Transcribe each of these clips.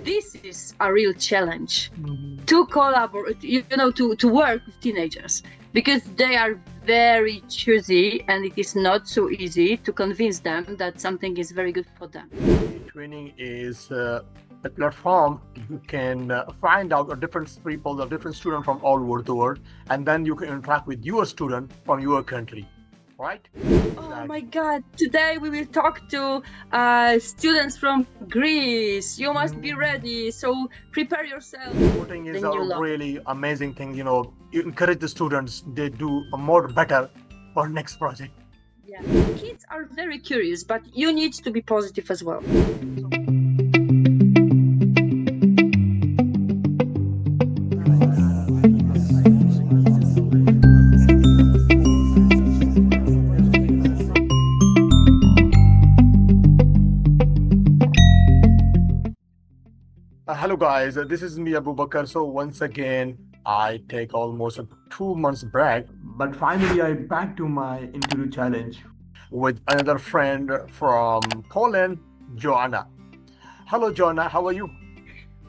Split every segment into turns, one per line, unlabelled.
this is a real challenge to collaborate, to work with teenagers, because they are very choosy and it is not so easy to convince them that something is very good for them.
eTwinning is a platform you can find out a different people, a different student from all over the world, and then you can interact with your student from your country, right?
Oh my God, today we will talk to students from Greece. You must be ready, so prepare yourself.
Voting is a really amazing thing, you encourage the students, they do more better for next project.
Yeah, kids are very curious, but you need to be positive as well.
Hello guys, this is me Abu Bakr. So once again, I take almost a 2 months break, but finally I'm back to my interview challenge with another friend from Poland, Joanna. Hello Joanna, how are you?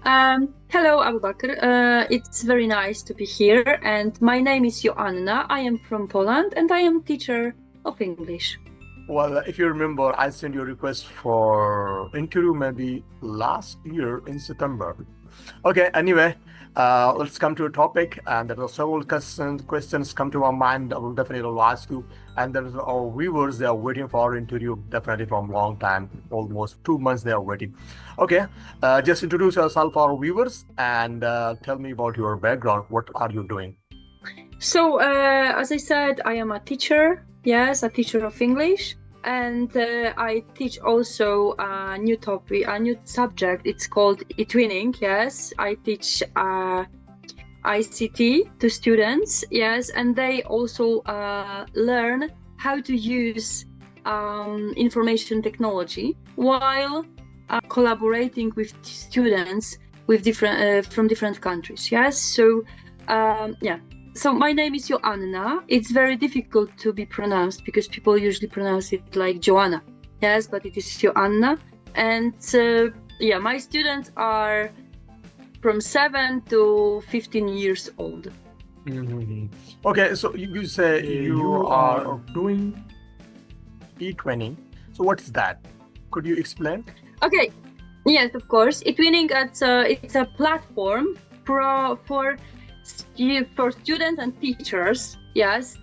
Hello Abu Bakr, it's very nice to be here, and my name is Joanna. I am from Poland and I am teacher of English.
Well, if you remember, I sent you a request for interview maybe last year in September. Okay, anyway, let's come to a topic, and there are several questions come to my mind. I will definitely ask you, and there are our viewers, they are waiting for our interview definitely from a long time, almost 2 months they are waiting. Okay, just introduce yourself, our viewers, and tell me about your background. What are you doing?
So, as I said, I am a teacher. Yes, a teacher of English, and I teach also a new topic, a new subject. It's called eTwinning. Yes, I teach ICT to students. Yes, and they also learn how to use information technology while collaborating with students with different from different countries. Yes, so yeah. So my name is Joanna. It's very difficult to be pronounced because people usually pronounce it like Joanna. Yes, but it is Joanna. And yeah, my students are from 7 to 15 years old.
Okay, so you say you are doing eTwinning. So what's that? Could you explain?
Okay, yes, of course. eTwinning, it's a platform for students and teachers, yes,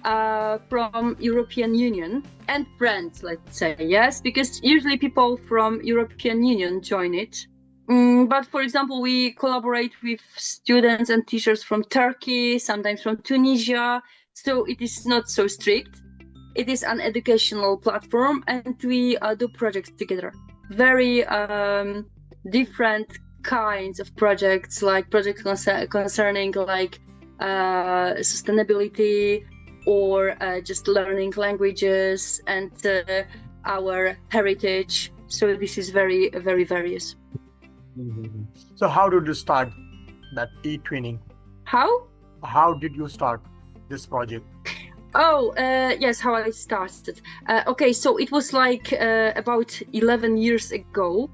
from European Union and friends, let's say, yes, because usually people from European Union join it. But for example, we collaborate with students and teachers from Turkey, sometimes from Tunisia, so it is not so strict. It is an educational platform, and we do projects together. Very different kinds of projects, like projects concerning like sustainability or just learning languages and our heritage. So this is very, very various.
So how did you start that eTwinning? How did you start this project?
Oh, yes, how I started. Okay, so it was like about 11 years ago.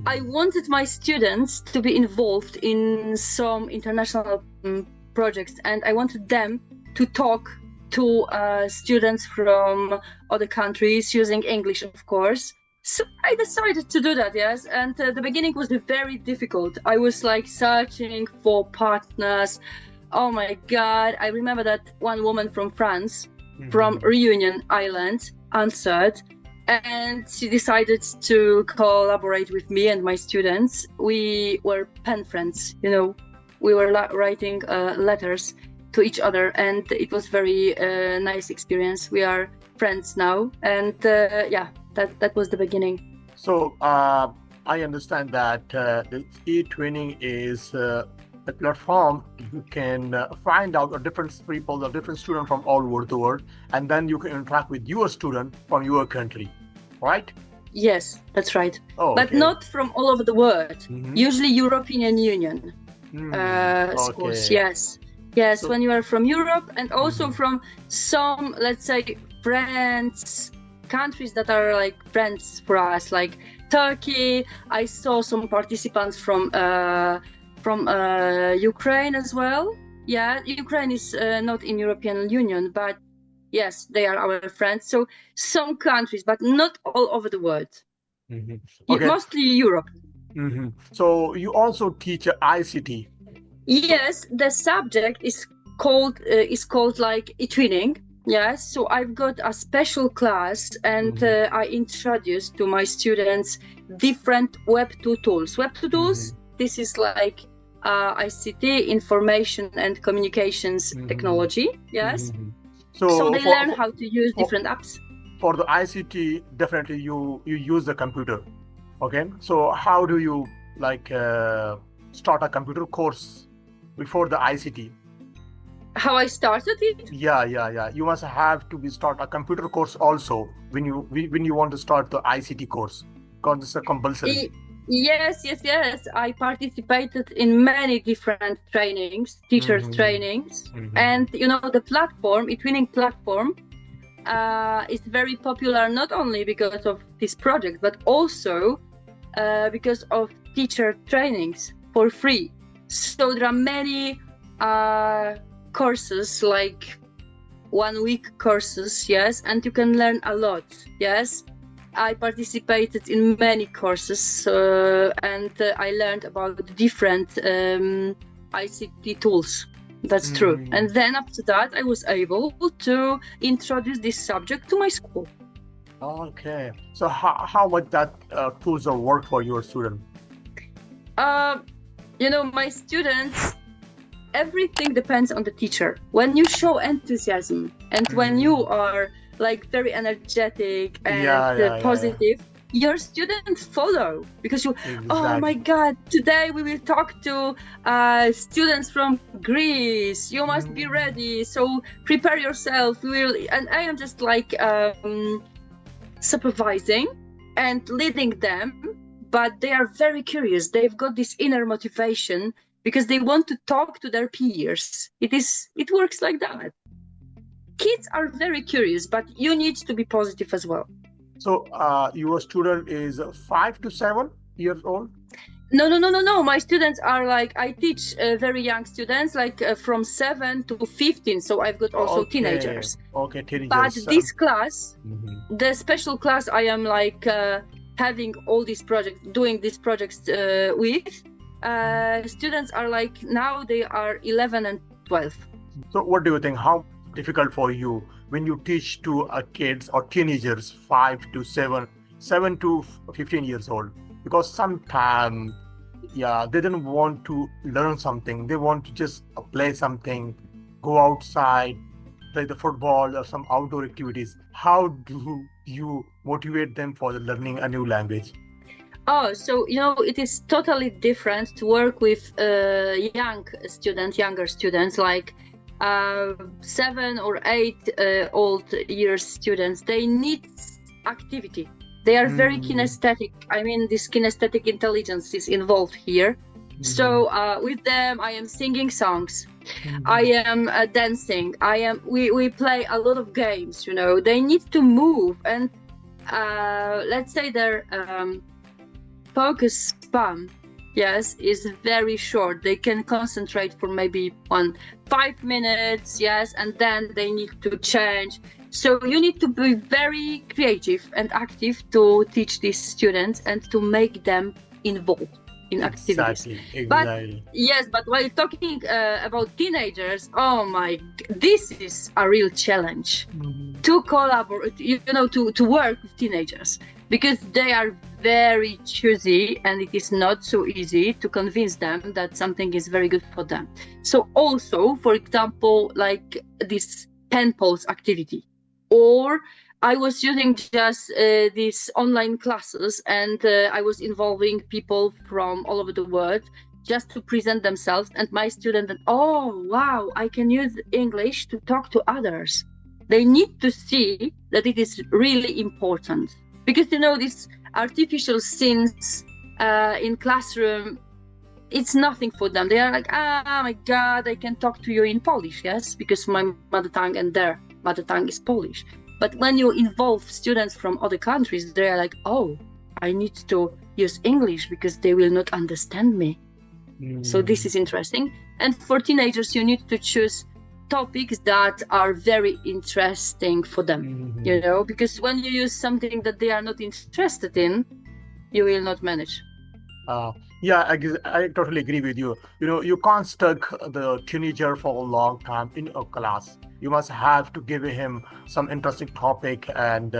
I wanted my students to be involved in some international projects, and I wanted them to talk to students from other countries using English, of course. So I decided to do that, yes. And the beginning was very difficult. I was like searching for partners. Oh my God, I remember that one woman from France, from Reunion Island, answered. And she decided to collaborate with me and my students. We were pen friends, we were writing letters to each other, and it was very nice experience. We are friends now, and yeah, that was the beginning.
So I understand that eTwinning is a platform you can find out a different people, a different student from all over the world, and then you can interact with your student from your country, right?
Yes, that's right.
Oh,
but
okay.
Not from all over the world. Usually European Union schools. Yes, so, when you are from Europe, and also from some, let's say, France, countries that are like friends for us, like Turkey. I saw some participants from Ukraine as well. Yeah, Ukraine is not in European Union, but yes, they are our friends. So some countries, but not all over the world.
Okay.
Mostly Europe.
So you also teach ICT.
Yes, the subject is called like eTwinning. Yes, so I've got a special class, and I introduce to my students different Web2 tools. Web2 tools, this is like ICT, information and communications technology. Yes. So they learn how to use different apps.
For the ICT, definitely you use the computer. Okay. So how do you like start a computer course before the ICT?
How I started it?
Yeah. You must have to start a computer course also when you want to start the ICT course, because it's a compulsory.
Yes. I participated in many different trainings, teacher trainings, and the platform, eTwinning platform, is very popular not only because of this project, but also because of teacher trainings for free. So there are many courses, like 1 week courses, yes, and you can learn a lot. Yes, I participated in many courses, and I learned about different ICT tools. That's true. And then after that, I was able to introduce this subject to my school.
Okay. So how would that tools work for your student?
My students, everything depends on the teacher. When you show enthusiasm and when you are like very energetic and positive, your students follow, because oh my God, today we will talk to students from Greece. You must be ready. So prepare yourself. And I am just like supervising and leading them, but they are very curious. They've got this inner motivation because they want to talk to their peers. It works like that. Kids are very curious, but you need to be positive as well.
So your student is 5 to 7 years old?
No. My students are like, I teach very young students, like from 7 to 15. So I've got also teenagers.
Okay, teenagers.
But this class, the special class, I am like having all these projects, doing these projects with. Students are like, now they are 11 and 12.
So what do you think? How difficult for you when you teach to kids or teenagers 5 to 7 to 15 years old? Because sometimes, they don't want to learn something. They want to just play something, go outside, play the football or some outdoor activities. How do you motivate them for learning a new language?
Oh, so, it is totally different to work with younger students, like 7 or 8 old years students. They need activity. They are very kinesthetic. I mean, this kinesthetic intelligence is involved here. So with them, I am singing songs. I am dancing. We play a lot of games. They need to move, and let's say their focus span, yes, is very short. They can concentrate for maybe 5 minutes, yes, and then they need to change. So you need to be very creative and active to teach these students and to make them involved in activities.
Exactly.
But while talking about teenagers, this is a real challenge to collaborate, to work with teenagers, because they are very choosy, and it is not so easy to convince them that something is very good for them. So also, for example, like this pen pals activity, or I was using just these online classes, and I was involving people from all over the world just to present themselves, and my student, oh wow, I can use English to talk to others. They need to see that it is really important, because these artificial scenes in classroom, it's nothing for them. They are like, oh my God, I can talk to you in Polish, yes, because my mother tongue and their mother tongue is Polish. But when you involve students from other countries, they're like, oh, I need to use English because they will not understand me. So this is interesting. And for teenagers, you need to choose topics that are very interesting for them, because when you use something that they are not interested in, you will not manage.
I totally agree with you. You can't stuck the teenager for a long time in a class. You must have to give him some interesting topic, and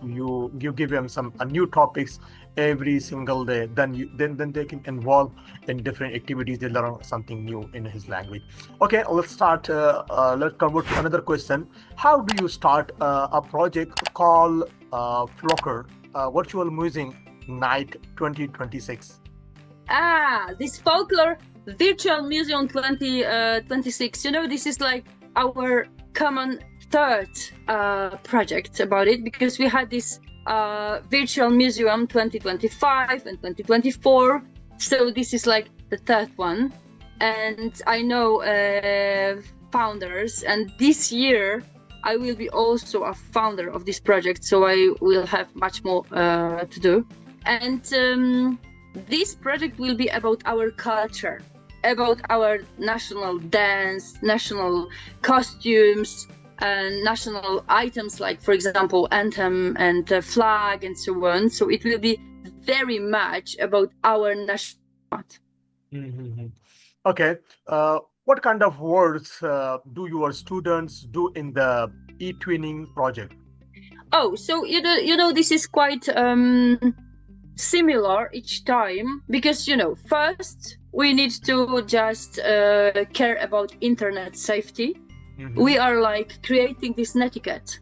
you give him some new topics every single day. Then they can involve in different activities. They learn something new in his language. Okay, let's start. Let's convert to another question. How do you start a project called Folklore Virtual Music Night 2026?
This Folklore Virtual Museum 2026. This is like our common third project about it, because we had this Virtual Museum 2025 and 2024. So this is like the third one. And I know founders, and this year I will be also a founder of this project. So I will have much more to do. And this project will be about our culture, about our national dance, national costumes, and national items, like, for example, anthem and flag and so on. So it will be very much about our national art.
Okay. What kind of works do your students do in the eTwinning project?
Oh, so this is quite similar each time, because first we need to just care about internet safety. We are like creating this netiquette,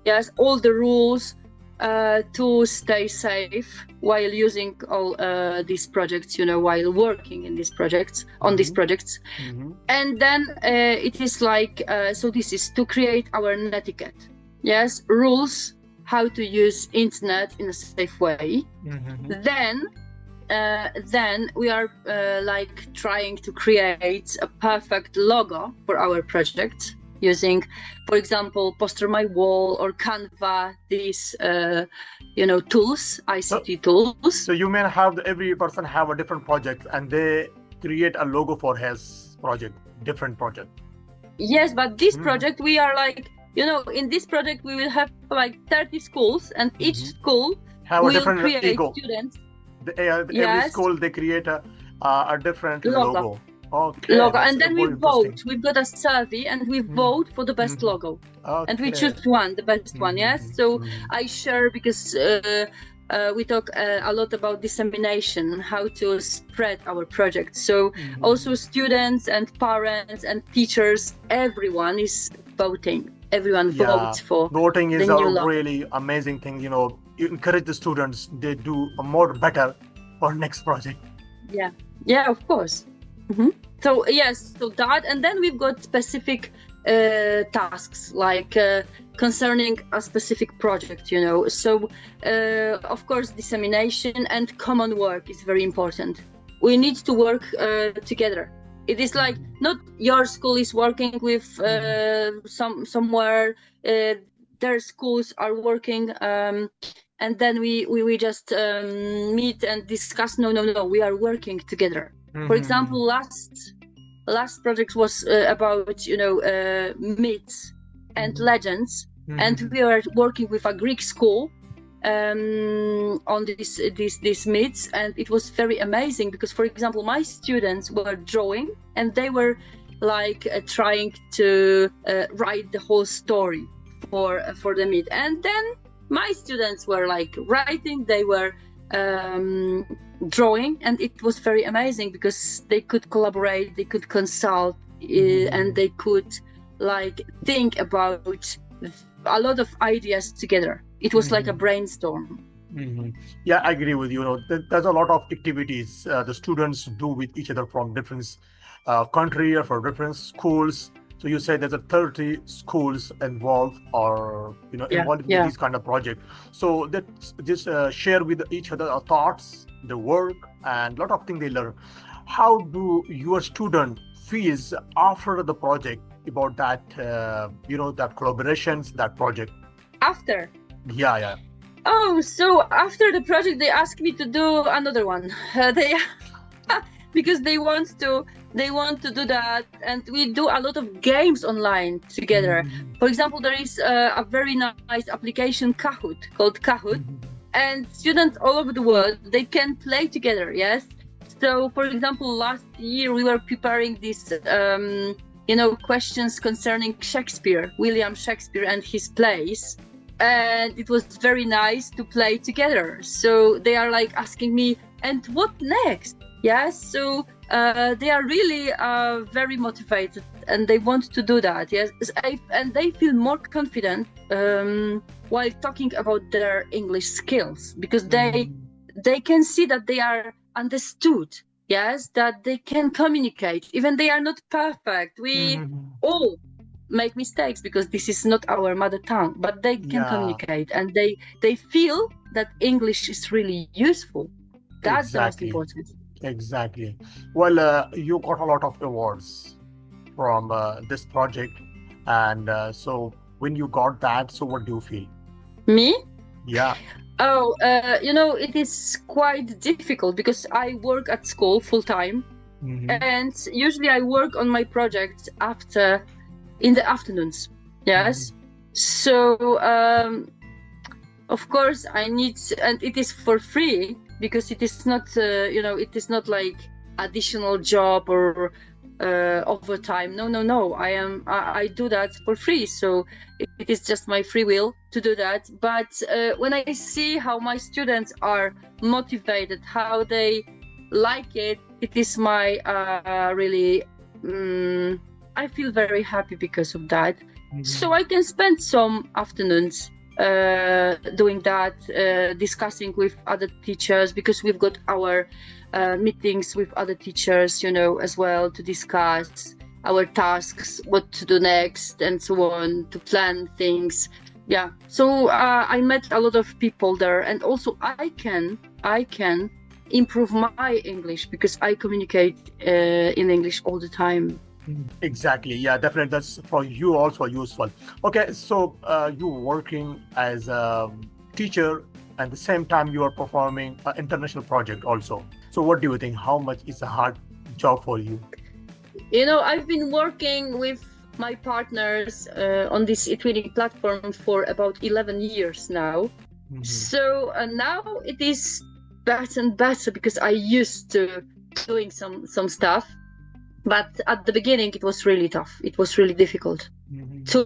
yes, all the rules to stay safe while using all these projects, while working in these projects, on these projects. And then it is like so this is to create our netiquette, yes, rules how to use internet in a safe way. Then we are like trying to create a perfect logo for our project using, for example, Poster My Wall or Canva, these tools, ICT tools.
So you may have every person have a different project, and they create a logo for his project, different project.
Yes, but this project, we are like, in this project we will have like 30 schools, and each school
have
will
a different
create
ego.
Students.
Every school, they create a different logo.
Okay, logo, and then we vote. We've got a survey, and we vote for the best logo. And we choose the best one. Yes. So I share, because we talk a lot about dissemination, how to spread our project. So also students and parents and teachers, everyone is voting. Everyone votes for
voting is
the new
a really amazing thing. You encourage the students, they do a more better for next project.
Yeah, of course. So yes, so that, and then we've got specific tasks, like concerning a specific project, so of course dissemination and common work is very important. We need to work together. It is like not your school is working with somewhere, their schools are working, and then we just meet and discuss. No, we are working together. For example, last project was about myths and legends, and we are working with a Greek school on these myths, and it was very amazing because, for example, my students were drawing and they were like trying to write the whole story for the myth, and then my students were like writing, they were drawing, and it was very amazing because they could collaborate, they could consult, and they could like think about a lot of ideas together. It was like a brainstorm.
Yeah, I agree with you. There's a lot of activities the students do with each other from different country or for different schools. So you say there's a 30 schools involved or involved in these kind of projects. So that just share with each other our thoughts, the work, and a lot of things they learn. How do your student feels after the project about that that collaborations, that project?
After.
Yeah, yeah.
Oh, so after the project, they asked me to do another one. They because they want to do that, and we do a lot of games online together.
Mhm.
For example, there is a very nice application Kahoot called Kahoot,
Mhm.
and students all over the world, they can play together. Yes. So, for example, last year we were preparing these questions concerning Shakespeare, William Shakespeare, and his plays, and it was very nice to play together. So they are like asking me, and what next? Yes. So they are really very motivated, and they want to do that. Yes. And they feel more confident while talking about their English skills, because
Mhm.
they can see that they are understood. Yes, that they can communicate, even they are not perfect. We
Mhm.
all make mistakes because this is not our mother tongue, but they can
Yeah,
communicate, and they feel that English is really useful. That's the most
exactly.
important.
Exactly. Well, you got a lot of awards from this project. And so when you got that, so what do you feel?
Me?
Yeah.
Oh, it is quite difficult because I work at school full time,
Hmm.
and usually I work on my projects after in the afternoons. Yes.
Hmm.
So of course I need, and it is for free because it is not it is not like additional job or overtime. No, no, no, I do that for free, so it is just my free will to do that. But when I see how my students are motivated, how they like it is my really I feel very happy because of that. So I can spend some afternoons doing that, discussing with other teachers, because we've got our meetings with other teachers, as well, to discuss our tasks, what to do next, and so on, to plan things. Yeah. So I met a lot of people there, and also I can improve my English because I communicate in English all the time.
Exactly. Yeah, definitely. That's for you also useful. Okay, so you working as a teacher, and the same time you are performing an international project also. So what do you think? How much is a hard job for you?
I've been working with my partners on this eTwinning platform for about 11 years now.
Mhm.
So now it is better and better because I used to doing some stuff. But at the beginning, it was really tough. It was really difficult
Mhm.
to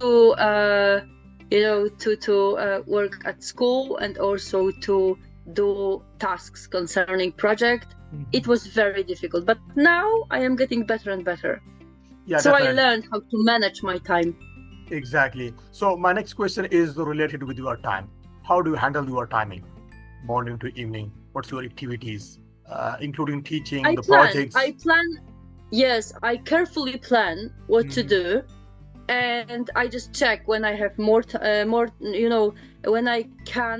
work at school and also to do tasks concerning project. It
Mhm.
was very difficult, but now I am getting better and better.
Yeah,
So I
definitely.
learned how to manage my time.
Exactly. So my next question is related with your time. How do you handle your timing, morning to evening? What's your activities, including teaching,
I
the
plan.
projects?
I plan. Yes, I carefully plan what to
Mhm.
do, and I just check when I have more. When I can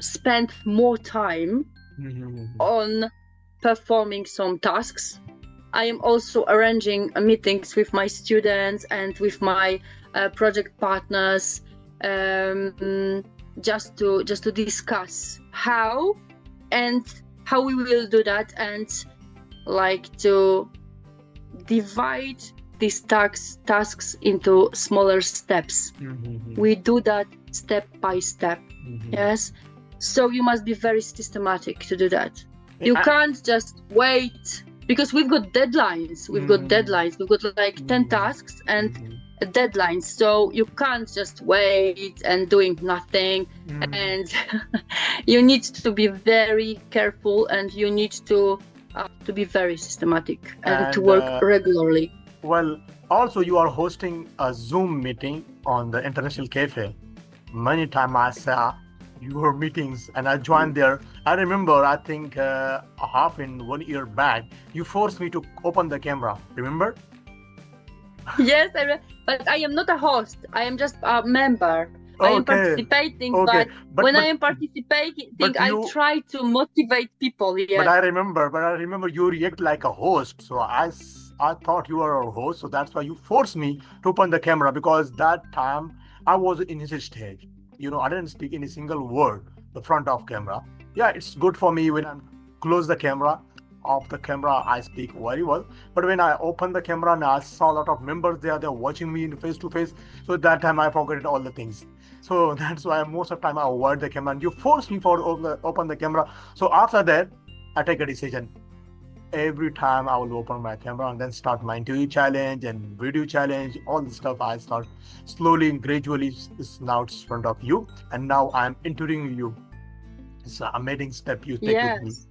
spend more time
Mhm.
on performing some tasks. I am also arranging meetings with my students and with my project partners, just to discuss and how we will do that, and like to divide these tasks into smaller steps.
Mhm.
We do that step by step.
Mhm.
Yes. So you must be very systematic to do that. You
I-
can't just wait because we've got deadlines.
Mhm.
We've got like 10
Mhm.
tasks and
Mhm.
deadlines. So you can't just wait and doing nothing.
Mhm.
And you need to be very careful, and you need to be very systematic and to
And
work regularly.
well, also you are hosting a Zoom meeting on the International Cafe. Many times I saw your meetings and I joined there. I remember, I think half in 1 year back, you forced me to open the camera. Remember?
Yes, but I am not a host. I am just a member. I am
Okay,
participating,
okay,
but
but
when I
but
am participating,
but
I
you
try to motivate people. Yes.
but I remember you react like a host. So I thought you were a host, so that's why you forced me to open the camera because that time I was in his stage. I didn't speak any single word the front of camera. Yeah, it's good for me when I'm close the camera. Off the camera, I speak very well. But when I open the camera and I saw a lot of members there, they're watching me in face to face. So at that time, I forgot all the things. So that's why most of the time I avoid the camera. And you force me for open the camera. So after that, I take a decision. Every time I will open my camera and then start my interview challenge and video challenge, all the stuff I start slowly and gradually. It's now in front of you, and now I'm interviewing you. It's an amazing step you take with me.
Yes.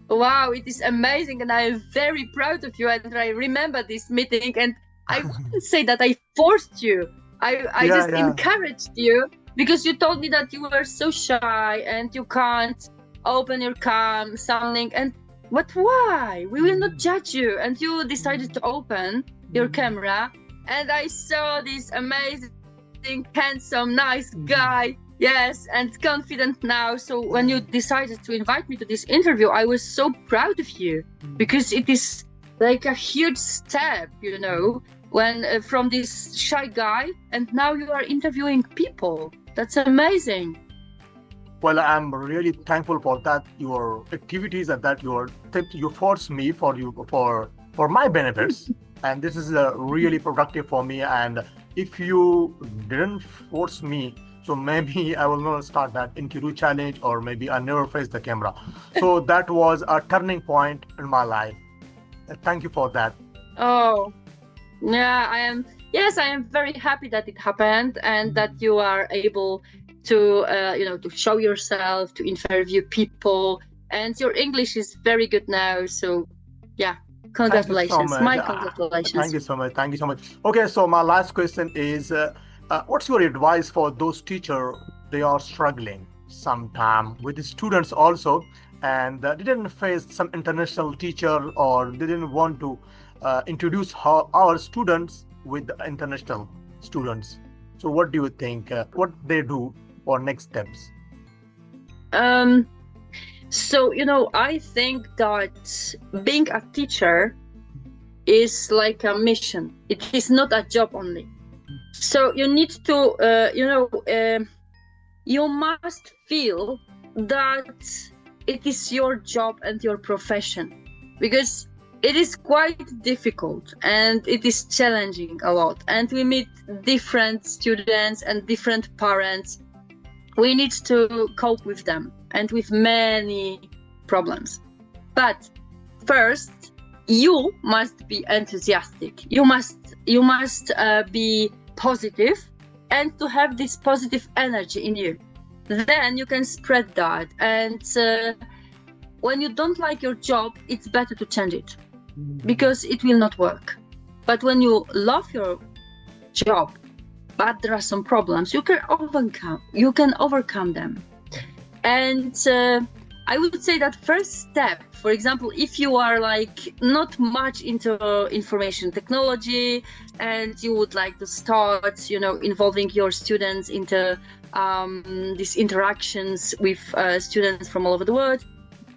Wow, it is amazing, and I am very proud of you. And I remember this meeting, and I wouldn't say that I forced you. I just encouraged you, because you told me that you were so shy and you can't open your cam, something. But why? We will not judge you. And you decided to open your camera, and I saw this amazing, handsome, nice guy. Yes, and confident now. So when you decided to invite me to this interview, I was so proud of you, because it is like a huge step, when from this shy guy, and now you are interviewing people. That's amazing.
Well, I'm really thankful for that, your activities, and that you force me for my benefits. And this is really productive for me. And if you didn't force me, so maybe I will not start that interview challenge, or maybe I never face the camera. So that was a turning point in my life. Thank you for that.
Oh, yeah, I am. Yes, I am very happy that it happened, and that you are able to, to show yourself, to interview people, and your English is very good now. So, yeah, congratulations. Congratulations.
Thank you so much. Thank you so much. Okay, so my last question is, what's your advice for those teachers? They are struggling sometime with the students also, and they didn't face some international teacher, or they didn't want to introduce our students with the international students. So what do you think? What they do or next steps?
So, I think that being a teacher is like a mission. It is not a job only. So you need to, you must feel that it is your job and your profession, because it is quite difficult and it is challenging a lot. And we meet different students and different parents. We need to cope with them and with many problems. But first, you must be enthusiastic. You must be positive, and to have this positive energy in you. Then you can spread that. And when you don't like your job, it's better to change it, because it will not work. But when you love your job, but there are some problems, you can overcome them. And I would say that first step, for example, if you are like not much into information technology, and you would like to start, involving your students into these interactions with students from all over the world,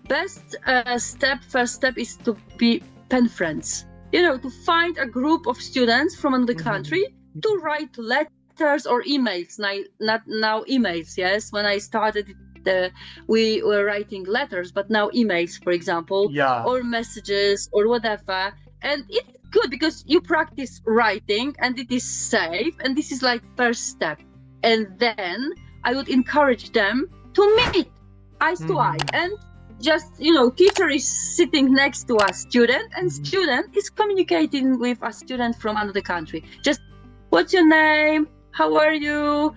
first step is to be pen friends. To find a group of students from another country, to write letters or emails. Not now emails, yes. When I started, we were writing letters, but now emails, for example, or messages or whatever. And it is good because you practice writing, and it is safe. And this is like first step. And then I would encourage them to meet eyes to eye, and just, teacher is sitting next to a student, and student is communicating with a student from another country. Just, what's your name? How are you?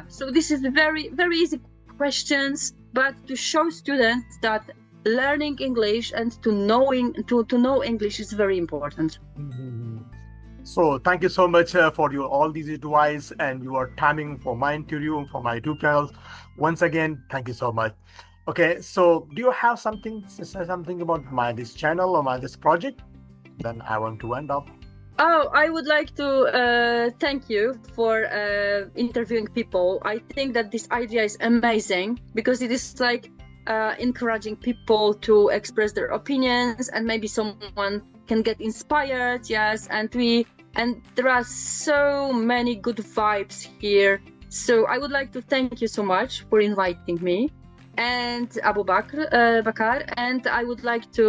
So this is very, very easy questions, but to show students that learning English and to know English is very important.
So thank you so much for all these advice and your timing for my interview and for my YouTube channels. Once again, thank you so much. Okay, so do you have something to say something about this channel or this project? Then I want to end up.
Oh, I would like to thank you for interviewing people. I think that this idea is amazing, because it is like encouraging people to express their opinions, and maybe someone can get inspired. Yes, and there are so many good vibes here. So I would like to thank you so much for inviting me, and Bakar, and I would like to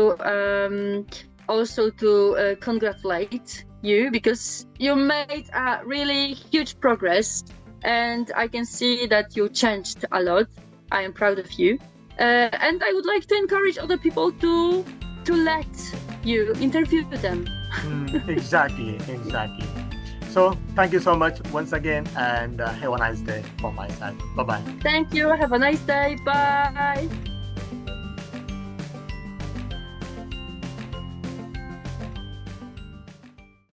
also to congratulate you, because you made a really huge progress, and I can see that you changed a lot. I am proud of you, and I would like to encourage other people to let you interview them.
Exactly. So thank you so much once again, and have a nice day from my side. Bye bye.
Thank you. Have a nice day. Bye.